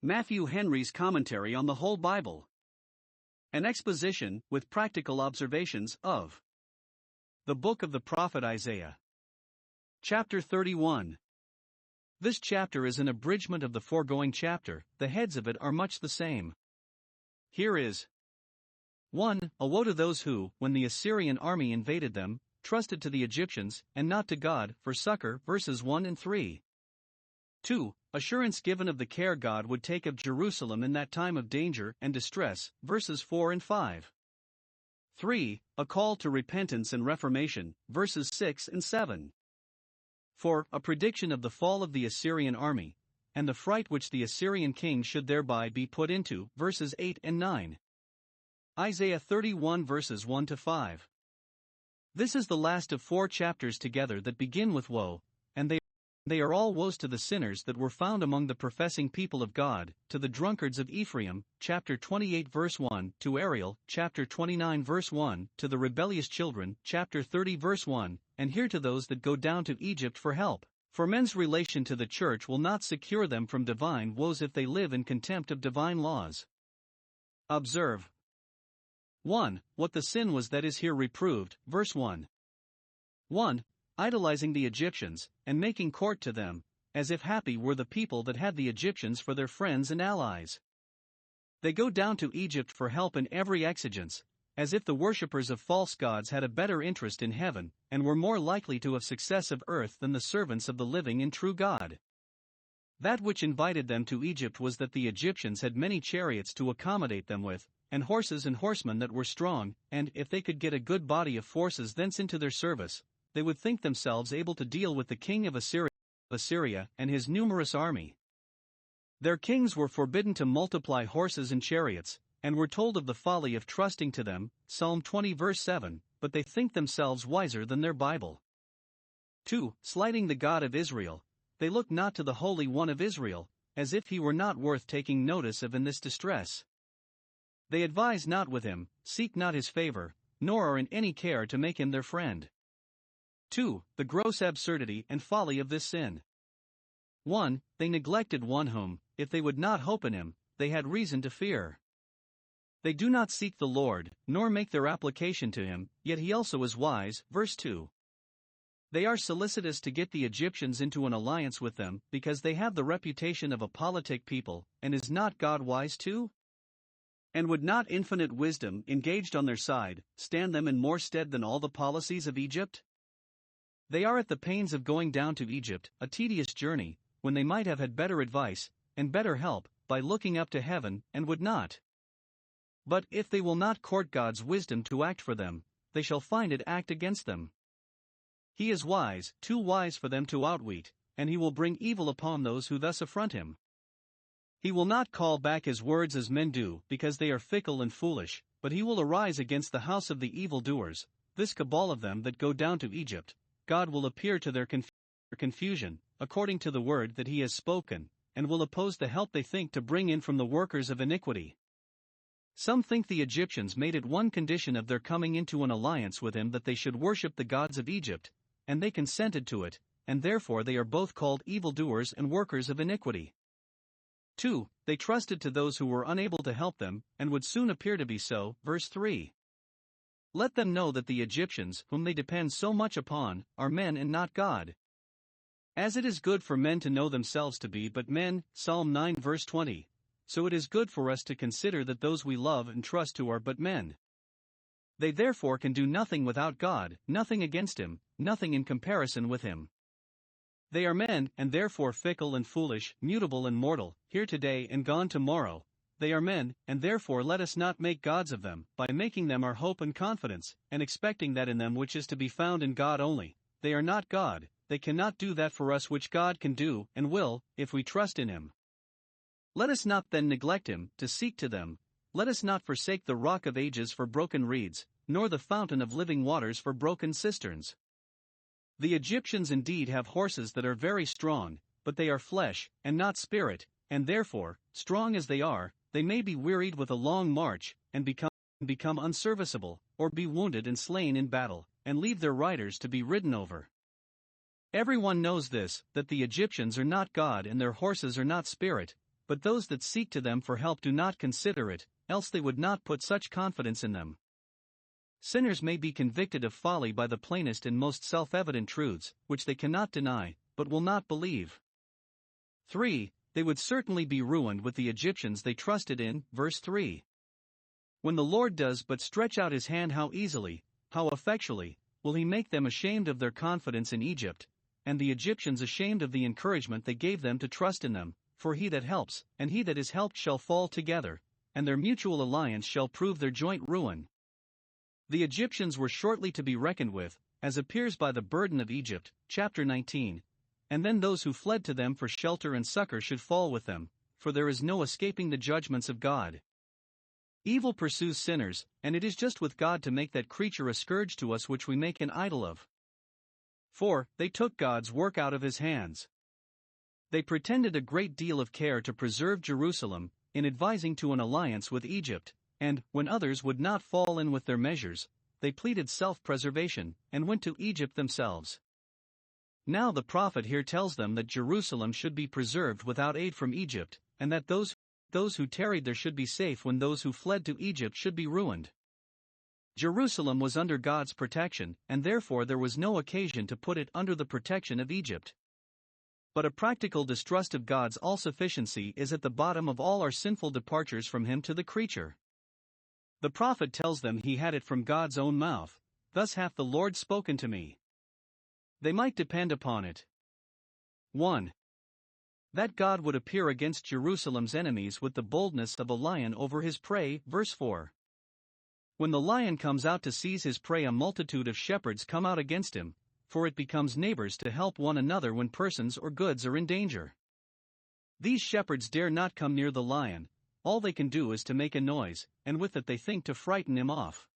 Matthew Henry's Commentary on the Whole Bible. An exposition, with practical observations, of the book of the prophet Isaiah. Chapter 31. This chapter is an abridgment of the foregoing chapter, the heads of it are much the same. Here is 1. A woe to those who, when the Assyrian army invaded them, trusted to the Egyptians, and not to God, for succor, verses 1 and 3. 2. Assurance given of the care God would take of Jerusalem in that time of danger and distress, verses 4 and 5. 3. A call to repentance and reformation, verses 6 and 7. 4. A prediction of the fall of the Assyrian army, and the fright which the Assyrian king should thereby be put into, verses 8 and 9. Isaiah 31 verses 1 to 5. This is the last of 4 chapters together that begin with woe, and they are all woes to the sinners that were found among the professing people of God, to the drunkards of Ephraim, chapter 28 verse 1, to Ariel, chapter 29 verse 1, to the rebellious children, chapter 30 verse 1, and here to those that go down to Egypt for help. For men's relation to the church will not secure them from divine woes if they live in contempt of divine laws. Observe 1. What the sin was that is here reproved, verse 1. 1. Idolizing the Egyptians, and making court to them, as if happy were the people that had the Egyptians for their friends and allies. They go down to Egypt for help in every exigence, as if the worshippers of false gods had a better interest in heaven, and were more likely to have success of earth than the servants of the living and true God. That which invited them to Egypt was that the Egyptians had many chariots to accommodate them with, and horses and horsemen that were strong, and if they could get a good body of forces thence into their service, they would think themselves able to deal with the king of Assyria and his numerous army. Their kings were forbidden to multiply horses and chariots, and were told of the folly of trusting to them, Psalm 20 verse 7, but they think themselves wiser than their Bible. 2. Slighting the God of Israel, they look not to the Holy One of Israel, as if he were not worth taking notice of in this distress. They advise not with him, seek not his favor, nor are in any care to make him their friend. 2. The gross absurdity and folly of this sin. 1. They neglected one whom, if they would not hope in him, they had reason to fear. They do not seek the Lord, nor make their application to him, yet he also is wise, verse 2. They are solicitous to get the Egyptians into an alliance with them, because they have the reputation of a politic people, and is not God wise too? And would not infinite wisdom, engaged on their side, stand them in more stead than all the policies of Egypt? They are at the pains of going down to Egypt, a tedious journey, when they might have had better advice, and better help, by looking up to heaven, and would not. But if they will not court God's wisdom to act for them, they shall find it act against them. He is wise, too wise for them to outwit, and he will bring evil upon those who thus affront him. He will not call back his words as men do, because they are fickle and foolish, but he will arise against the house of the evildoers, this cabal of them that go down to Egypt. God will appear to their confusion, according to the word that he has spoken, and will oppose the help they think to bring in from the workers of iniquity. Some think the Egyptians made it one condition of their coming into an alliance with him that they should worship the gods of Egypt, and they consented to it, and therefore they are both called evildoers and workers of iniquity. 2. They trusted to those who were unable to help them, and would soon appear to be so, verse 3. Let them know that the Egyptians, whom they depend so much upon, are men and not God. As it is good for men to know themselves to be but men, Psalm 9 verse 20, so it is good for us to consider that those we love and trust to are but men. They therefore can do nothing without God, nothing against him, nothing in comparison with him. They are men, and therefore fickle and foolish, mutable and mortal, here today and gone tomorrow. They are men, and therefore let us not make gods of them, by making them our hope and confidence, and expecting that in them which is to be found in God only. They are not God, they cannot do that for us which God can do, and will, if we trust in him. Let us not then neglect him, to seek to them. Let us not forsake the rock of ages for broken reeds, nor the fountain of living waters for broken cisterns. The Egyptians indeed have horses that are very strong, but they are flesh, and not spirit, and therefore, strong as they are, they may be wearied with a long march, and become unserviceable, or be wounded and slain in battle, and leave their riders to be ridden over. Everyone knows this, that the Egyptians are not God and their horses are not spirit, but those that seek to them for help do not consider it, else they would not put such confidence in them. Sinners may be convicted of folly by the plainest and most self-evident truths, which they cannot deny, but will not believe. 3. They would certainly be ruined with the Egyptians they trusted in, verse 3. When the Lord does but stretch out his hand, how easily, how effectually, will he make them ashamed of their confidence in Egypt, and the Egyptians ashamed of the encouragement they gave them to trust in them, for he that helps, and he that is helped shall fall together, and their mutual alliance shall prove their joint ruin. The Egyptians were shortly to be reckoned with, as appears by the burden of Egypt, chapter 19, and then those who fled to them for shelter and succor should fall with them, for there is no escaping the judgments of God. Evil pursues sinners, and it is just with God to make that creature a scourge to us which we make an idol of. 4. They took God's work out of his hands. They pretended a great deal of care to preserve Jerusalem, in advising to an alliance with Egypt, and, when others would not fall in with their measures, they pleaded self-preservation, and went to Egypt themselves. Now the prophet here tells them that Jerusalem should be preserved without aid from Egypt, and that those who tarried there should be safe when those who fled to Egypt should be ruined. Jerusalem was under God's protection, and therefore there was no occasion to put it under the protection of Egypt. But a practical distrust of God's all-sufficiency is at the bottom of all our sinful departures from him to the creature. The prophet tells them he had it from God's own mouth, "Thus hath the Lord spoken to me." They might depend upon it. 1. That God would appear against Jerusalem's enemies with the boldness of a lion over his prey, verse 4. When the lion comes out to seize his prey, a multitude of shepherds come out against him, for it becomes neighbors to help one another when persons or goods are in danger. These shepherds dare not come near the lion, all they can do is to make a noise, and with it they think to frighten him off.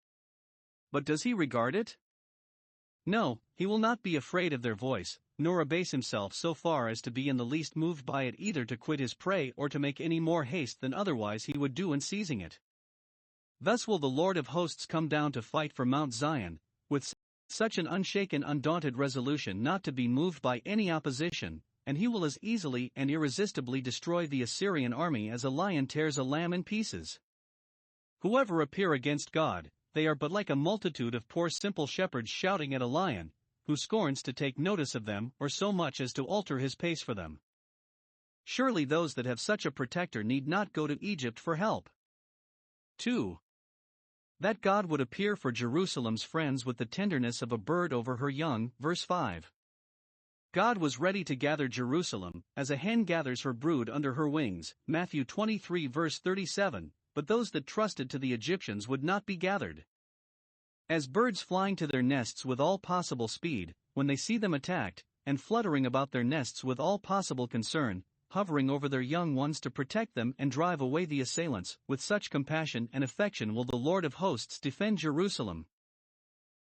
But does he regard it? No, he will not be afraid of their voice, nor abase himself so far as to be in the least moved by it, either to quit his prey or to make any more haste than otherwise he would do in seizing it. Thus will the Lord of hosts come down to fight for Mount Zion, with such an unshaken, undaunted resolution not to be moved by any opposition, and he will as easily and irresistibly destroy the Assyrian army as a lion tears a lamb in pieces. Whoever appear against God, they are but like a multitude of poor simple shepherds shouting at a lion, who scorns to take notice of them or so much as to alter his pace for them. Surely those that have such a protector need not go to Egypt for help. 2. That God would appear for Jerusalem's friends with the tenderness of a bird over her young, verse 5. God was ready to gather Jerusalem, as a hen gathers her brood under her wings, Matthew 23 verse 37, but those that trusted to the Egyptians would not be gathered. As birds flying to their nests with all possible speed, when they see them attacked, and fluttering about their nests with all possible concern, hovering over their young ones to protect them and drive away the assailants, with such compassion and affection will the Lord of hosts defend Jerusalem.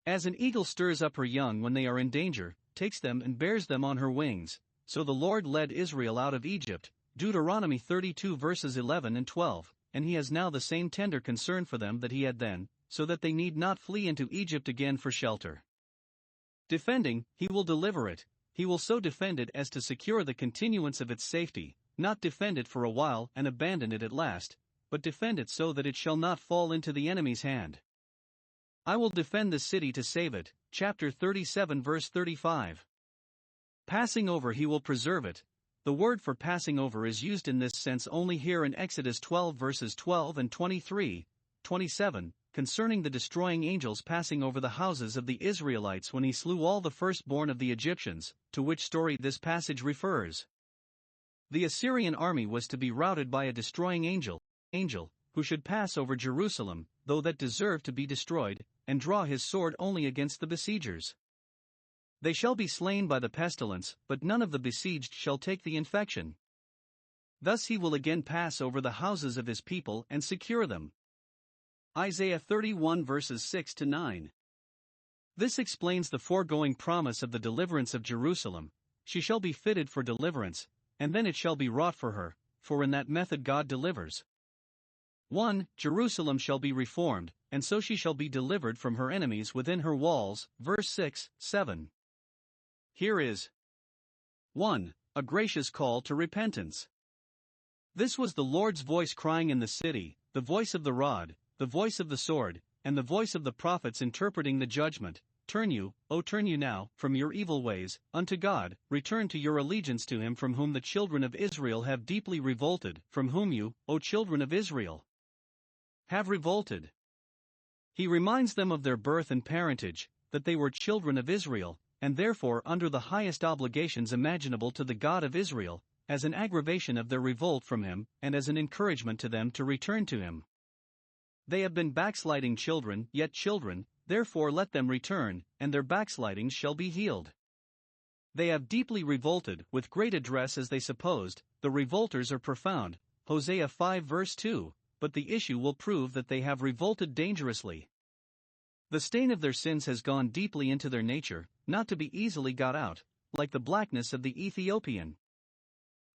As an eagle stirs up her young when they are in danger, takes them and bears them on her wings, so the Lord led Israel out of Egypt, Deuteronomy 32 verses 11 and 12, and he has now the same tender concern for them that he had then, so that they need not flee into Egypt again for shelter. Defending, he will deliver it. He will so defend it as to secure the continuance of its safety, not defend it for a while and abandon it at last, but defend it so that it shall not fall into the enemy's hand. I will defend the city to save it, chapter 37 verse 35. Passing over, he will preserve it. The word for passing over is used in this sense only here in Exodus 12 verses 12 and 23, 27, concerning the destroying angels passing over the houses of the Israelites when he slew all the firstborn of the Egyptians, to which story this passage refers. The Assyrian army was to be routed by a destroying angel, who should pass over Jerusalem, though that deserved to be destroyed, and draw his sword only against the besiegers. They shall be slain by the pestilence, but none of the besieged shall take the infection. Thus he will again pass over the houses of his people and secure them. Isaiah 31 verses 6 to 9. This explains the foregoing promise of the deliverance of Jerusalem. She shall be fitted for deliverance, and then it shall be wrought for her, for in that method God delivers. 1. Jerusalem shall be reformed, and so she shall be delivered from her enemies within her walls, verse 6, 7. Here is 1. A gracious call to repentance. This was the Lord's voice crying in the city, the voice of the rod, the voice of the sword, and the voice of the prophets interpreting the judgment. Turn you now, from your evil ways, unto God, return to your allegiance to him from whom the children of Israel have deeply revolted, from whom you, O children of Israel, have revolted. He reminds them of their birth and parentage, that they were children of Israel, and therefore under the highest obligations imaginable to the God of Israel, as an aggravation of their revolt from him, and as an encouragement to them to return to him. They have been backsliding children, yet children, therefore let them return, and their backslidings shall be healed. They have deeply revolted, with great address as they supposed, the revolters are profound, Hosea 5 verse 2, but the issue will prove that they have revolted dangerously. The stain of their sins has gone deeply into their nature, not to be easily got out, like the blackness of the Ethiopian.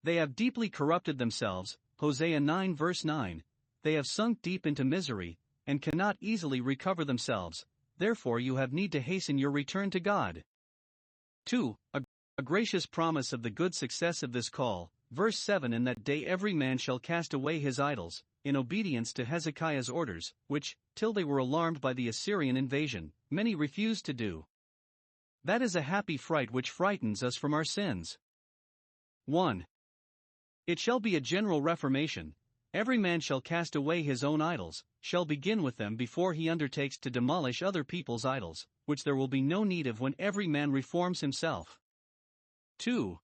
They have deeply corrupted themselves, Hosea 9 verse 9, they have sunk deep into misery, and cannot easily recover themselves, therefore you have need to hasten your return to God. 2. A gracious promise of the good success of this call, verse 7. In that day every man shall cast away his idols, in obedience to Hezekiah's orders, which, till they were alarmed by the Assyrian invasion, many refused to do. That is a happy fright which frightens us from our sins. 1. It shall be a general reformation. Every man shall cast away his own idols, shall begin with them before he undertakes to demolish other people's idols, which there will be no need of when every man reforms himself. 2.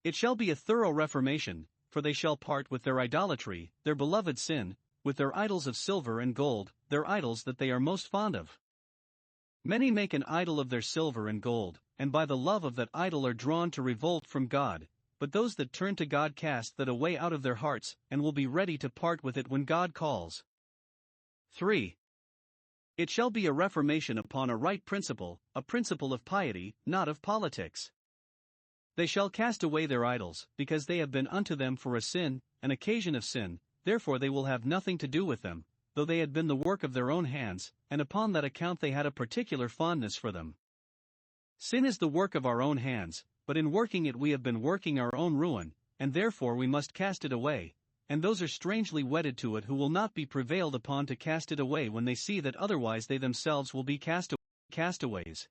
It shall be a thorough reformation, for they shall part with their idolatry, their beloved sin, with their idols of silver and gold, their idols that they are most fond of. Many make an idol of their silver and gold, and by the love of that idol are drawn to revolt from God. But those that turn to God cast that away out of their hearts, and will be ready to part with it when God calls. 3. It shall be a reformation upon a right principle, a principle of piety, not of politics. They shall cast away their idols, because they have been unto them for a sin, an occasion of sin, therefore they will have nothing to do with them, though they had been the work of their own hands, and upon that account they had a particular fondness for them. Sin is the work of our own hands, but in working it we have been working our own ruin, and therefore we must cast it away, and those are strangely wedded to it who will not be prevailed upon to cast it away when they see that otherwise they themselves will be castaways.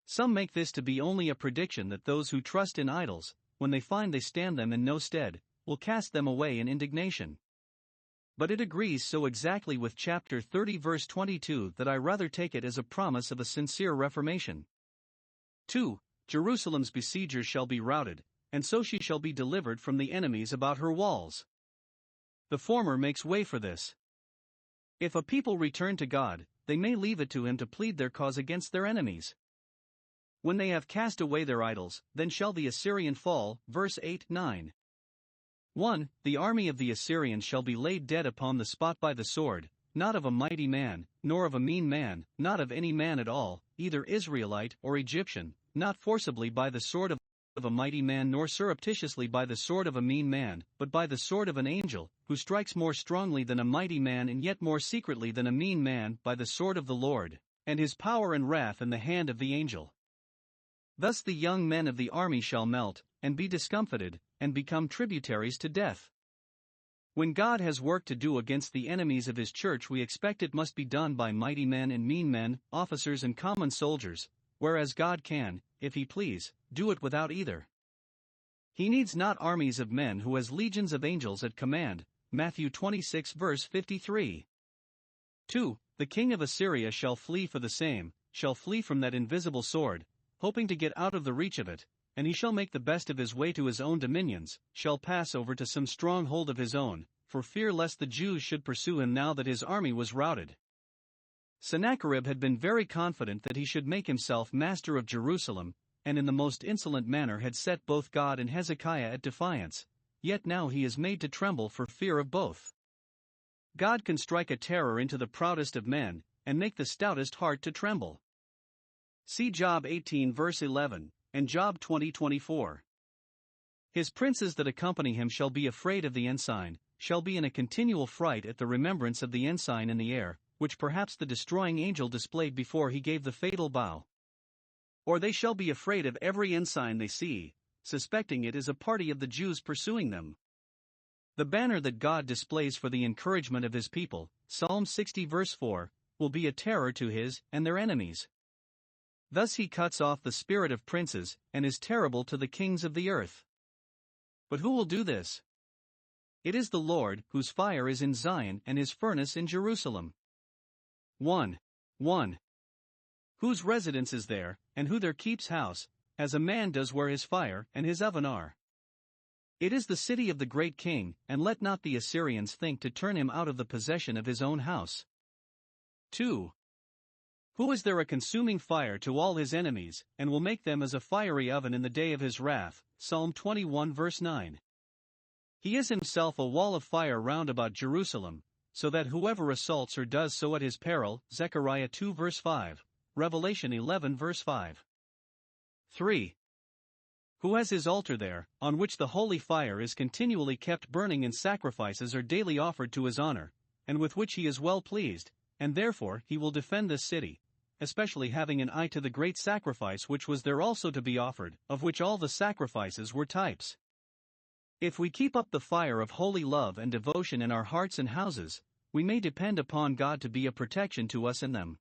Some make this to be only a prediction that those who trust in idols, when they find they stand them in no stead, will cast them away in indignation. But it agrees so exactly with chapter 30 verse 22 that I rather take it as a promise of a sincere reformation. 2. Jerusalem's besiegers shall be routed, and so she shall be delivered from the enemies about her walls. The former makes way for this. If a people return to God, they may leave it to him to plead their cause against their enemies. When they have cast away their idols, then shall the Assyrian fall, verse 8-9. 1. The army of the Assyrians shall be laid dead upon the spot by the sword, not of a mighty man, nor of a mean man, not of any man at all, either Israelite or Egyptian, not forcibly by the sword of a mighty man nor surreptitiously by the sword of a mean man, but by the sword of an angel, who strikes more strongly than a mighty man and yet more secretly than a mean man, by the sword of the Lord, and his power and wrath in the hand of the angel. Thus the young men of the army shall melt, and be discomfited, and become tributaries to death. When God has work to do against the enemies of his church, we expect it must be done by mighty men and mean men, officers and common soldiers, whereas God can, if he please, do it without either. He needs not armies of men who has legions of angels at command, Matthew 26 verse 53. 2. The king of Assyria shall flee for the same, shall flee from that invisible sword, hoping to get out of the reach of it, and he shall make the best of his way to his own dominions, shall pass over to some stronghold of his own, for fear lest the Jews should pursue him now that his army was routed. Sennacherib had been very confident that he should make himself master of Jerusalem, and in the most insolent manner had set both God and Hezekiah at defiance, yet now he is made to tremble for fear of both. God can strike a terror into the proudest of men, and make the stoutest heart to tremble. See Job 18 verse 11, and Job 20:24. His princes that accompany him shall be afraid of the ensign, shall be in a continual fright at the remembrance of the ensign in the air, which perhaps the destroying angel displayed before he gave the fatal bow. Or they shall be afraid of every ensign they see, suspecting it is a party of the Jews pursuing them. The banner that God displays for the encouragement of his people, Psalm 60 verse 4, will be a terror to his and their enemies. Thus he cuts off the spirit of princes and is terrible to the kings of the earth. But who will do this? It is the Lord, whose fire is in Zion and his furnace in Jerusalem. 1. Whose residence is there, and who there keeps house, as a man does where his fire and his oven are. It is the city of the great king, and let not the Assyrians think to turn him out of the possession of his own house. 2. Who is there a consuming fire to all his enemies, and will make them as a fiery oven in the day of his wrath, Psalm 21 verse 9. He is himself a wall of fire round about Jerusalem, so that whoever assaults her does so at his peril, Zechariah 2 verse 5, Revelation 11 verse 5. 3. Who has his altar there, on which the holy fire is continually kept burning and sacrifices are daily offered to his honor, and with which he is well pleased, and therefore he will defend this city, especially having an eye to the great sacrifice which was there also to be offered, of which all the sacrifices were types. If we keep up the fire of holy love and devotion in our hearts and houses, we may depend upon God to be a protection to us in them.